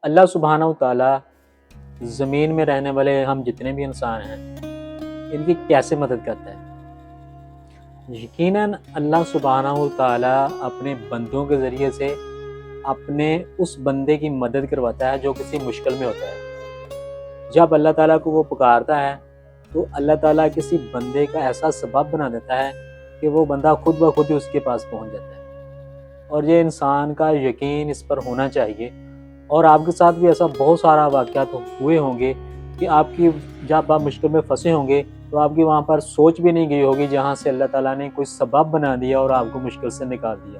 اللہ سبحانہ و تعالیٰ زمین میں رہنے والے ہم جتنے بھی انسان ہیں ان کی کیسے مدد کرتا ہے؟ یقیناً اللہ سبحانہ و تعالیٰ اپنے بندوں کے ذریعے سے اپنے اس بندے کی مدد کرواتا ہے جو کسی مشکل میں ہوتا ہے۔ جب اللہ تعالیٰ کو وہ پکارتا ہے تو اللہ تعالیٰ کسی بندے کا ایسا سبب بنا دیتا ہے کہ وہ بندہ خود بخود ہی اس کے پاس پہنچ جاتا ہے، اور یہ انسان کا یقین اس پر ہونا چاہیے۔ اور آپ کے ساتھ بھی ایسا بہت سارا واقعات ہوئے ہوں گے کہ جب آپ مشکل میں پھنسے ہوں گے تو آپ کی وہاں پر سوچ بھی نہیں گئی ہوگی، جہاں سے اللہ تعالیٰ نے کوئی سبب بنا دیا اور آپ کو مشکل سے نکال دیا۔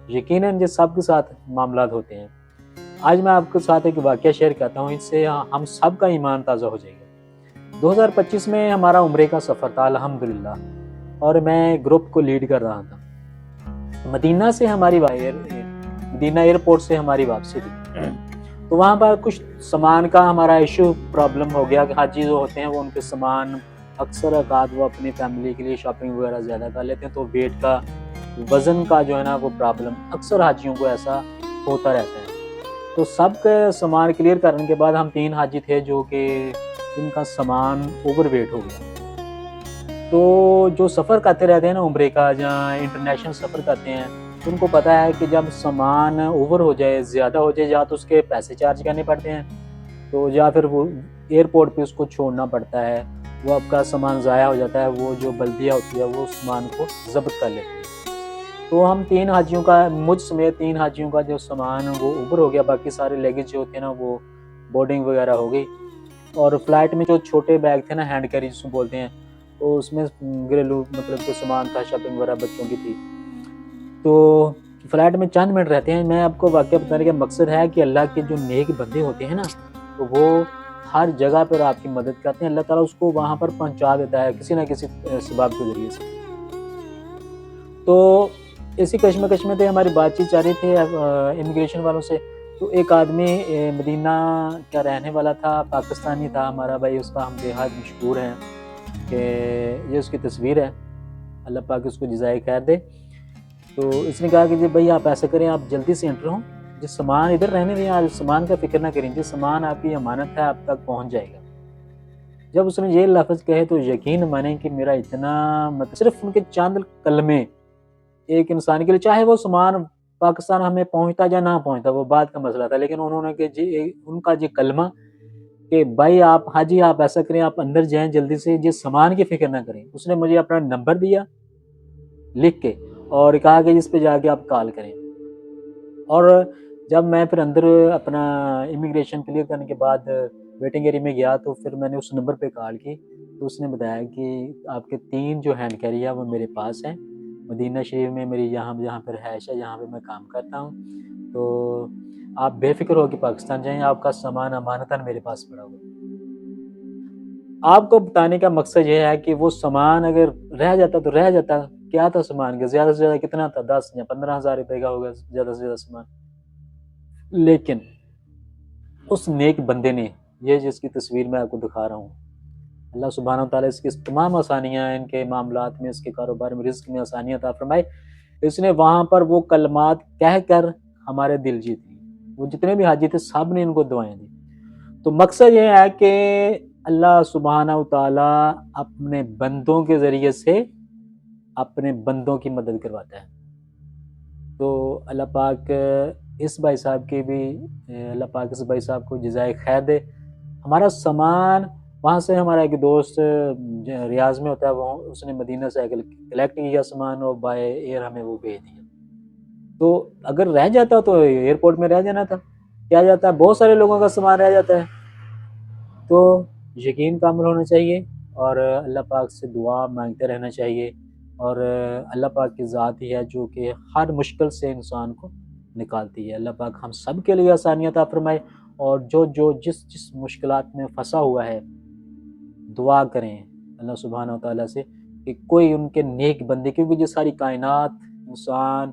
یقیناً یہ سب کے ساتھ معاملات ہوتے ہیں۔ آج میں آپ کے ساتھ ایک واقعہ شیئر کرتا ہوں، اس سے ہم سب کا ایمان تازہ ہو جائے گا۔ 2025 میں ہمارا عمرے کا سفر تھا الحمدللہ، اور میں گروپ کو لیڈ کر رہا تھا۔ مدینہ ایئرپورٹ سے ہماری واپسی تھی، تو وہاں پر کچھ سامان کا ہمارا ایشو پرابلم ہو گیا کہ حاجی جو ہوتے ہیں وہ ان کے سامان اکثر اوقات وہ اپنی فیملی کے لیے شاپنگ وغیرہ زیادہ کر لیتے ہیں، تو ویٹ کا وزن کا جو ہے نا وہ پرابلم اکثر حاجیوں کو ایسا ہوتا رہتا ہے۔ تو سب کا سامان کلیئر کرنے کے بعد ہم 3 حاجی تھے جو کہ ان کا سامان اوور ویٹ ہو گیا۔ تو جو سفر کرتے رہتے ہیں نا عمرے کا، جہاں انٹرنیشنل سفر کرتے ہیں، ان کو پتہ ہے کہ جب سامان اوور ہو جائے، زیادہ ہو جائے، یا تو اس کے پیسے چارج کرنے پڑتے ہیں، تو یا پھر وہ ایئرپورٹ پہ اس کو چھوڑنا پڑتا ہے، وہ آپ کا سامان ضائع ہو جاتا ہے، وہ جو بلدیہ ہوتی ہے وہ سامان کو ضبط کر لیتی ہے۔ تو ہم 3 حاجیوں کا، مجھ سمیت 3 حاجیوں کا جو سامان وہ اوور ہو گیا، باقی سارے لیگیج جو ہوتے ہیں نا وہ بورڈنگ وغیرہ ہو گئی، اور فلائٹ میں جو چھوٹے بیگ تھے نا، ہینڈ کیری جس کو بولتے ہیں، تو اس میں گھریلو مطلب کہ سامان تھا، شاپنگ وغیرہ بچوں کی تھی۔ تو فلائٹ میں چند منٹ رہتے ہیں۔ میں آپ کو واقعہ بتانے کا مقصد ہے کہ اللہ کے جو نیک بندے ہوتے ہیں نا، تو وہ ہر جگہ پر آپ کی مدد کرتے ہیں، اللہ تعالیٰ اس کو وہاں پر پہنچا دیتا ہے کسی نہ کسی سبب کے ذریعے سے۔ تو اسی کشمکش میں تھے، ہماری بات چیت جاری تھی امیگریشن والوں سے۔ تو ایک آدمی مدینہ کا رہنے والا تھا، پاکستانی تھا ہمارا بھائی، اس کا ہم بے حد مشکور ہیں کہ یہ اس کی تصویر ہے، اللہ پاک اس کو جزائے خیر دے۔ تو اس نے کہا کہ جی بھائی آپ ایسا کریں، آپ جلدی سے انٹر ہوں، جس سامان ادھر رہنے دیں، آپ سامان کا فکر نہ کریں، جس سامان آپ کی امانت ہے آپ تک پہنچ جائے گا۔ جب اس نے یہ لفظ کہے تو یقین مانیں کہ میرا اتنا صرف ان کے چند کلمے ایک انسان کے لیے، چاہے وہ سامان پاکستان ہمیں پہنچتا یا نہ پہنچتا وہ بات کا مسئلہ تھا، لیکن انہوں نے کہ ان کا یہ کلمہ کہ بھائی آپ حاجی آپ ایسا کریں، آپ اندر جائیں جلدی سے، جس سامان کی فکر نہ کریں۔ اس نے مجھے اپنا نمبر دیا لکھ کے اور کہا کہ اس پہ جا کے آپ کال کریں۔ اور جب میں پھر اندر اپنا امیگریشن کلیئر کرنے کے بعد ویٹنگ ایریا میں گیا تو پھر میں نے اس نمبر پہ کال کی، تو اس نے بتایا کہ آپ کے 3 جو ہینڈ کیری ہے وہ میرے پاس ہیں مدینہ شریف میں، میری جہاں پہ رہائش ہے، جہاں پہ میں کام کرتا ہوں، تو آپ بے فکر ہو کہ پاکستان جائیں، آپ کا سامان امانتاً میرے پاس پڑا ہوا۔ آپ کو بتانے کا مقصد یہ ہے کہ وہ سامان اگر رہ جاتا تو رہ جاتا، کیا تھا سامان کا، زیادہ سے زیادہ کتنا تھا، 10 یا 15 ہزار روپے کا ہوگا زیادہ سے زیادہ سامان، لیکن اس نیک بندے نے، یہ جس کی تصویر میں آپ کو دکھا رہا ہوں، اللہ سبحانہ وتعالیٰ اس کی تمام آسانیاں، ان کے معاملات میں، اس کے کاروبار میں، رزق میں آسانیاں عطا فرمائے۔ اس نے وہاں پر وہ کلمات کہہ کر ہمارے دل جیت لی۔ وہ جتنے بھی حاجی تھے سب نے ان کو دعائیں دی۔ تو مقصد یہ ہے کہ اللہ سبحانہ وتعالیٰ اپنے بندوں کے ذریعے سے اپنے بندوں کی مدد کرواتا ہے۔ تو اللہ پاک اس بھائی صاحب کی بھی، اللہ پاک اس بھائی صاحب کو جزائے خیر دے۔ ہمارا سامان وہاں سے، ہمارا ایک دوست ریاض میں ہوتا ہے، وہ اس نے مدینہ سے کلیکٹ کیا سامان اور بائی ایئر ہمیں وہ بھیج دیا۔ تو اگر رہ جاتا تو ایئرپورٹ میں رہ جانا تھا، کیا جاتا ہے بہت سارے لوگوں کا سامان رہ جاتا ہے۔ تو یقین کامل ہونا چاہیے اور اللہ پاک سے دعا مانگتے رہنا چاہیے، اور اللہ پاک کی ذات ہی ہے جو کہ ہر مشکل سے انسان کو نکالتی ہے۔ اللہ پاک ہم سب کے لیے آسانیاں عطا فرمائے، اور جو جس مشکلات میں پھنسا ہوا ہے دعا کریں اللہ سبحانہ وتعالیٰ سے کہ کوئی ان کے نیک بندے، کیونکہ یہ ساری کائنات، انسان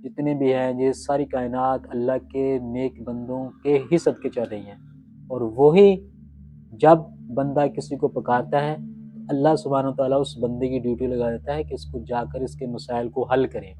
جتنے بھی ہیں، یہ ساری کائنات اللہ کے نیک بندوں کے ہی صدقے چل رہی ہیں، اور وہی جب بندہ کسی کو پکارتا ہے اللہ سبحانہ وتعالیٰ اس بندے کی ڈیوٹی لگا دیتا ہے کہ اس کو جا کر اس کے مسائل کو حل کریں۔